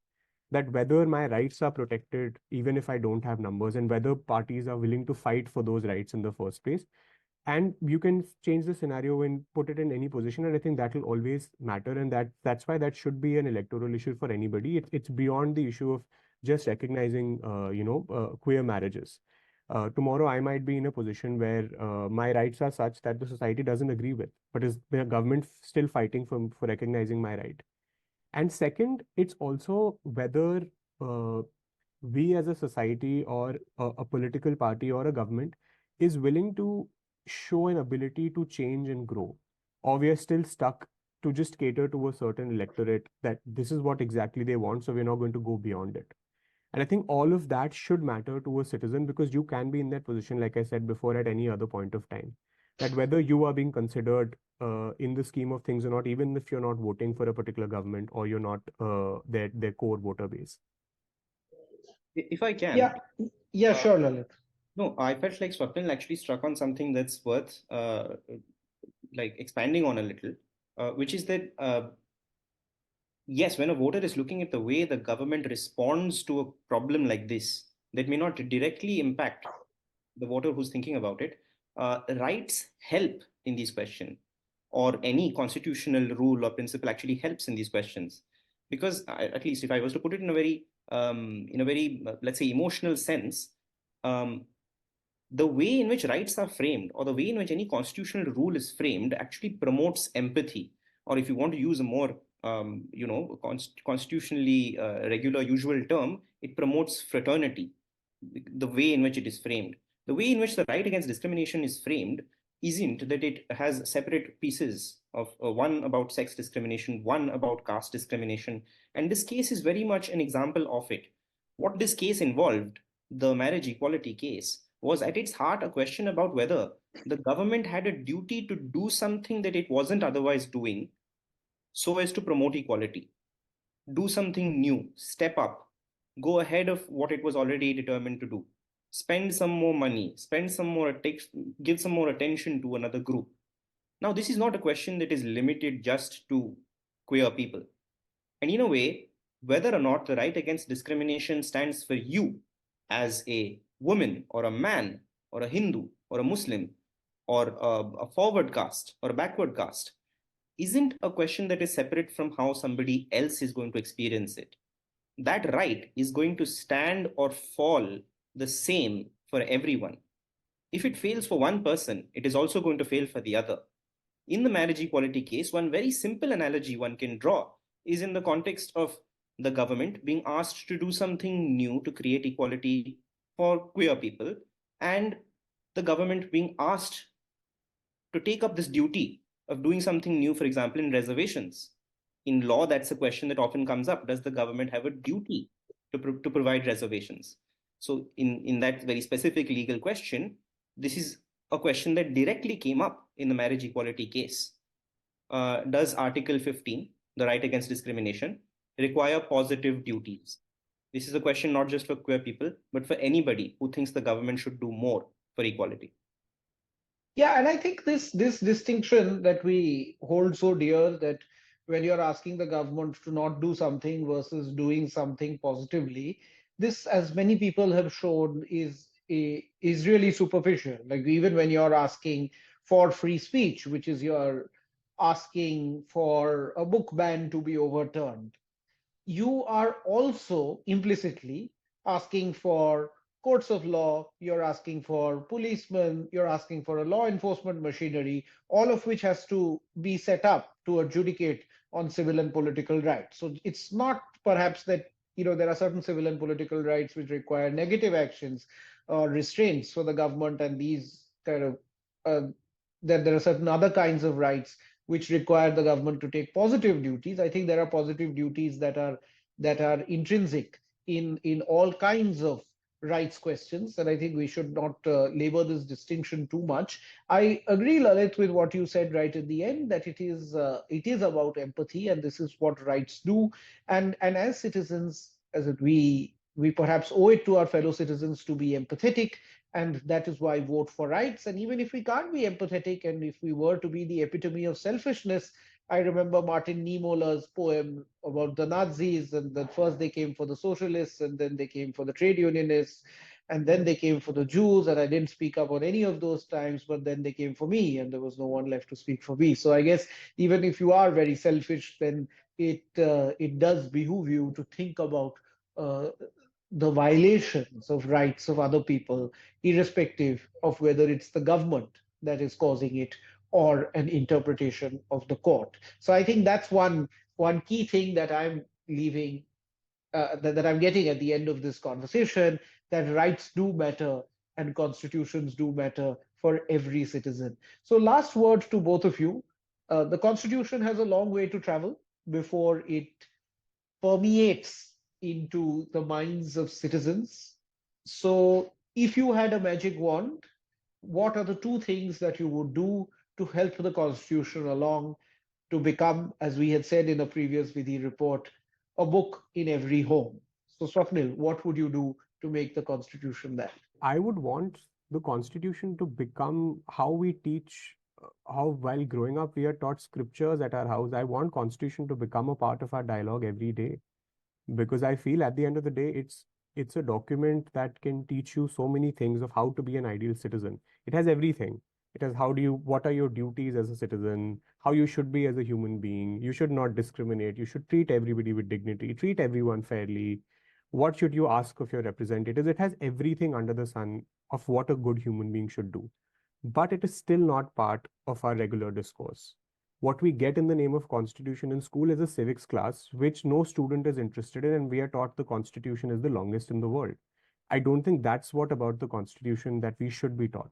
[SPEAKER 3] That whether my rights are protected, even if I don't have numbers, and whether parties are willing to fight for those rights in the first place. And you can change the scenario and put it in any position, and I think that will always matter, and that's why that should be an electoral issue for anybody. It's beyond the issue of just recognizing queer marriages. Tomorrow I might be in a position where my rights are such that the society doesn't agree with, but is the government still fighting for recognizing my right? And second, it's also whether uh, we as a society or a political party or a government is willing to show an ability to change and grow, or we are still stuck to just cater to a certain electorate that this is what exactly they want, so we're not going to go beyond it. And I think all of that should matter to a citizen, because you can be in that position, like I said before, at any other point of time. That whether you are being considered in the scheme of things or not, even if you're not voting for a particular government or you're not their core voter base.
[SPEAKER 4] If I can,
[SPEAKER 2] Yeah, yeah, sure, Lalit.
[SPEAKER 4] no, I felt like Swapnil actually struck on something that's worth like expanding on a little, which is that yes, when a voter is looking at the way the government responds to a problem like this, that may not directly impact the voter who's thinking about it, rights help in these questions, or any constitutional rule or principle actually helps in these questions. Because at least if I was to put it in a very, let's say, emotional sense, um, the way in which rights are framed, or the way in which any constitutional rule is framed, actually promotes empathy. Or if you want to use a more constitutionally regular usual term, it promotes fraternity. The way in which it is framed, the way in which the right against discrimination is framed, isn't that it has separate pieces of one about sex discrimination, one about caste discrimination, and this case is very much an example of it. What this case involved, the marriage equality case, was at its heart a question about whether the government had a duty to do something that it wasn't otherwise doing so as to promote equality. Do something new, step up, go ahead of what it was already determined to do. Spend some more money, give some more attention to another group. Now, this is not a question that is limited just to queer people. And in a way, whether or not the right against discrimination stands for you as a woman or a man or a Hindu or a Muslim or a forward caste or a backward caste isn't a question that is separate from how somebody else is going to experience it. That right is going to stand or fall the same for everyone. If it fails for one person, it is also going to fail for the other. In the marriage equality case, one very simple analogy one can draw is in the context of the government being asked to do something new to create equality for queer people, and the government being asked to take up this duty of doing something new, for example, in reservations. In law, that's a question that often comes up. Does the government have a duty to provide reservations? So in that very specific legal question, this is a question that directly came up in the marriage equality case. Does Article 15, the right against discrimination, require positive duties? This is a question not just for queer people, but for anybody who thinks the government should do more for equality.
[SPEAKER 2] Yeah, and I think this distinction that we hold so dear, that when you're asking the government to not do something versus doing something positively, this, as many people have shown, is really superficial. Like, even when you're asking for free speech, which is you're asking for a book ban to be overturned, you are also implicitly asking for courts of law, you're asking for policemen, you're asking for a law enforcement machinery, all of which has to be set up to adjudicate on civil and political rights. So it's not perhaps that, there are certain civil and political rights which require negative actions or restraints for the government, and these kind of that there are certain other kinds of rights which require the government to take positive duties. I think there are positive duties that are intrinsic in all kinds of rights questions, and I think we should not labor this distinction too much. I agree, Lalit, with what you said right at the end, that it is about empathy, and this is what rights do. And as citizens, we perhaps owe it to our fellow citizens to be empathetic, and that is why vote for rights. And even if we can't be empathetic, and if we were to be the epitome of selfishness, I remember Martin Niemöller's poem about the Nazis, and that first they came for the socialists, and then they came for the trade unionists, and then they came for the Jews. And I didn't speak up on any of those times, but then they came for me, and there was no one left to speak for me. So I guess even if you are very selfish, then it does behoove you to think about uh, the violations of rights of other people, irrespective of whether it's the government that is causing it or an interpretation of the court. So I think that's one key thing that I'm leaving that I'm getting at the end of this conversation, that rights do matter and constitutions do matter for every citizen. So, last word to both of you. The constitution has a long way to travel before it permeates into the minds of citizens. So, if you had a magic wand, what are the two things that you would do to help the constitution along to become, as we had said in a previous Vidhi report, a book in every home? So, Swapnil, what would you do to make the constitution that?
[SPEAKER 3] I would want the constitution to become how we teach, how while growing up we are taught scriptures at our house. I want constitution to become a part of our dialogue every day, because I feel at the end of the day, it's a document that can teach you so many things of how to be an ideal citizen. It has everything. It has what are your duties as a citizen, how you should be as a human being. You should not discriminate. You should treat everybody with dignity, treat everyone fairly. What should you ask of your representatives? It has everything under the sun of what a good human being should do. But it is still not part of our regular discourse. What we get in the name of constitution in school is a civics class, which no student is interested in, and we are taught the constitution is the longest in the world. I don't think that's what about the constitution that we should be taught.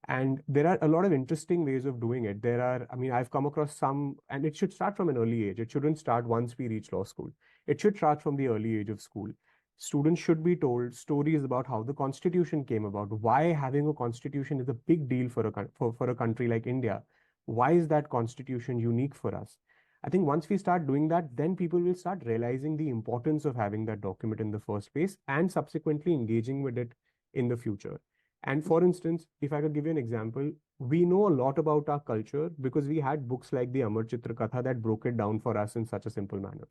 [SPEAKER 3] And there are a lot of interesting ways of doing it. I mean, I've come across some, and it should start from an early age. It shouldn't start once we reach law school. It should start from the early age of school. Students should be told stories about how the constitution came about, why having a constitution is a big deal for a country like India. Why is that constitution unique for us? I think once we start doing that, then people will start realizing the importance of having that document in the first place and subsequently engaging with it in the future. And for instance, if I could give you an example, we know a lot about our culture because we had books like the Amar Chitra Katha that broke it down for us in such a simple manner.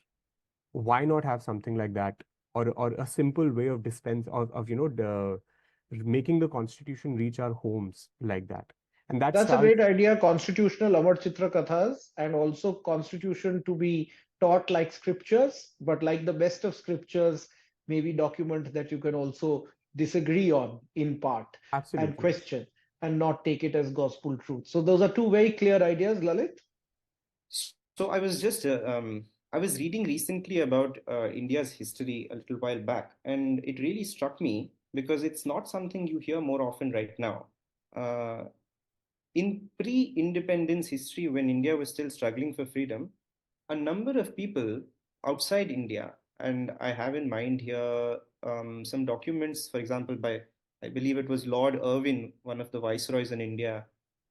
[SPEAKER 3] Why not have something like that, or a simple way of making the constitution reach our homes like that? And that
[SPEAKER 2] That's a
[SPEAKER 3] starts
[SPEAKER 2] great idea. Constitutional Amar Chitra Kathas, and also constitution to be taught like scriptures, but like the best of scriptures, maybe document that you can also disagree on in part and
[SPEAKER 3] absolutely.
[SPEAKER 2] question and not take it as gospel truth. So those are two very clear ideas, Lalit.
[SPEAKER 4] So I was reading recently about India's history a little while back, and it really struck me because it's not something you hear more often right now. Uh, in pre-independence history, when India was still struggling for freedom, a number of people outside India, and I have in mind here some documents, for example, by I believe it was Lord Irwin, one of the viceroys in India,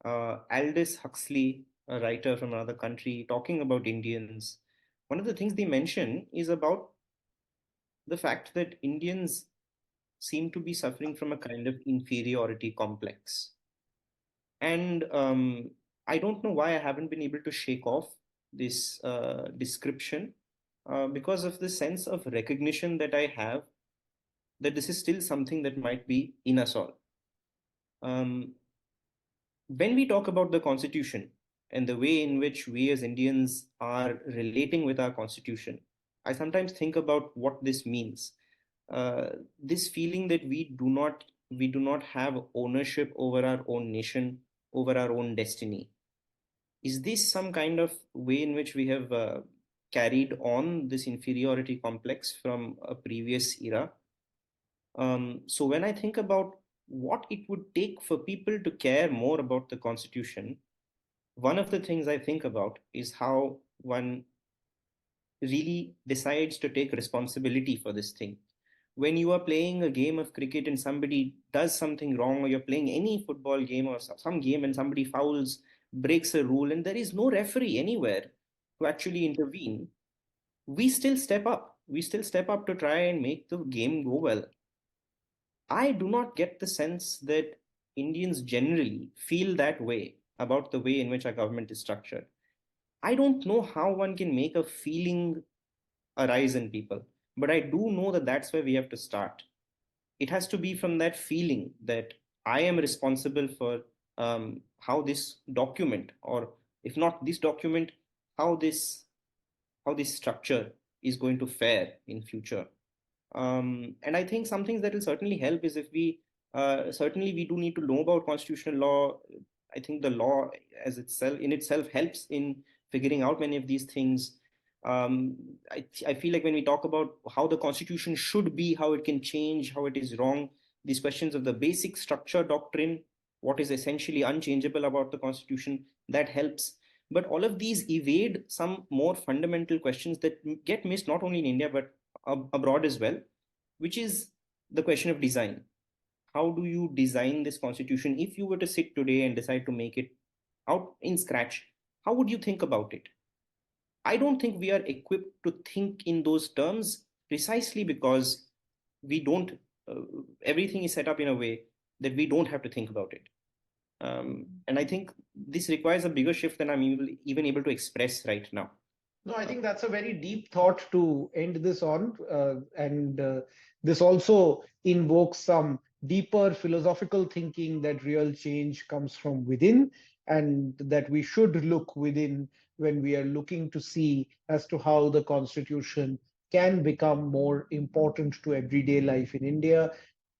[SPEAKER 4] Aldous Huxley, a writer from another country, talking about Indians. One of the things they mention is about the fact that Indians seem to be suffering from a kind of inferiority complex. And I don't know why I haven't been able to shake off this description because of the sense of recognition that I have that this is still something that might be in us all. Um, when we talk about the Constitution and the way in which we as Indians are relating with our Constitution, I sometimes think about what this means. This feeling that we do not have ownership over our own nation, over our own destiny. Is this some kind of way in which we have carried on this inferiority complex from a previous era? So when I think about what it would take for people to care more about the Constitution, one of the things I think about is how one really decides to take responsibility for this thing. when you are playing a game of cricket and somebody does something wrong, or you're playing any football game or some game and somebody fouls, breaks a rule, and there is no referee anywhere to actually intervene, we still step up. We still step up to try and make the game go well. I do not get the sense that Indians generally feel that way about the way in which our government is structured. I don't know how one can make a feeling arise in people, but I do know that that's where we have to start. It has to be from that feeling that I am responsible for how this document, or if not this document, how this structure is going to fare in future. And I think some things that will certainly help is if we certainly we do need to know about constitutional law. I think the law as itself in itself helps in figuring out many of these things. I feel like when we talk about how the constitution should be, how it can change, how it is wrong, these questions of the basic structure doctrine, what is essentially unchangeable about the constitution, that helps. But all of these evade some more fundamental questions that get missed not only in India but abroad as well, which is the question of design. How do you design this constitution? If you were to sit today and decide to make it out in scratch, how would you think about it? I don't think we are equipped to think in those terms, precisely because we don't, everything is set up in a way that we don't have to think about it. And I think this requires a bigger shift than I'm even able to express right now.
[SPEAKER 2] No, I think that's a very deep thought to end this on. And this also invokes some deeper philosophical thinking that real change comes from within, and that we should look within when we are looking to see as to how the constitution can become more important to everyday life in India.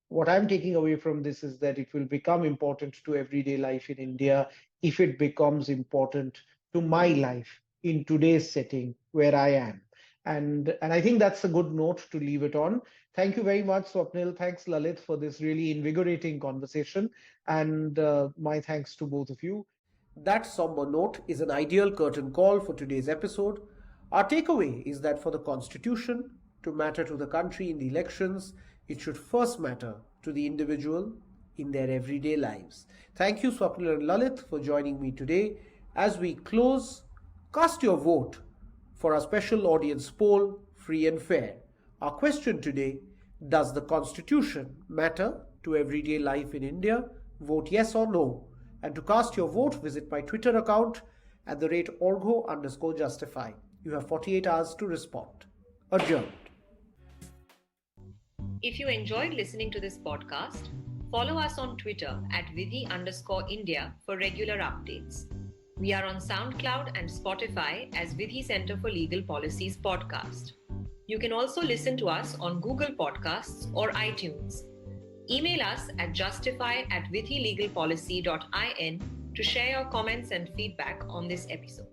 [SPEAKER 2] What I'm taking away from this is that it will become important to everyday life in India if it becomes important to my life in today's setting where I am. And I think that's a good note to leave it on. Thank you very much, Swapnil. Thanks, Lalit, for this really invigorating conversation. And my thanks to both of you. That somber note is an ideal curtain call for today's episode. Our takeaway is that for the Constitution to matter to the country in the elections, it should first matter to the individual in their everyday lives. Thank you, Swapnil and Lalit, for joining me today. As we close, cast your vote for our special audience poll, Free and Fair. Our question today: does the Constitution matter to everyday life in India? Vote yes or no. And to cast your vote, visit my Twitter account at @Arghya_Justify. You have 48 hours to respond. Adjourned.
[SPEAKER 1] If you enjoyed listening to this podcast, follow us on Twitter at Vidhi_India for regular updates. We are on SoundCloud and Spotify as Vidhi Centre for Legal Policies podcast. You can also listen to us on Google Podcasts or iTunes. Email us at justify@vidhilegalpolicy.in to share your comments and feedback on this episode.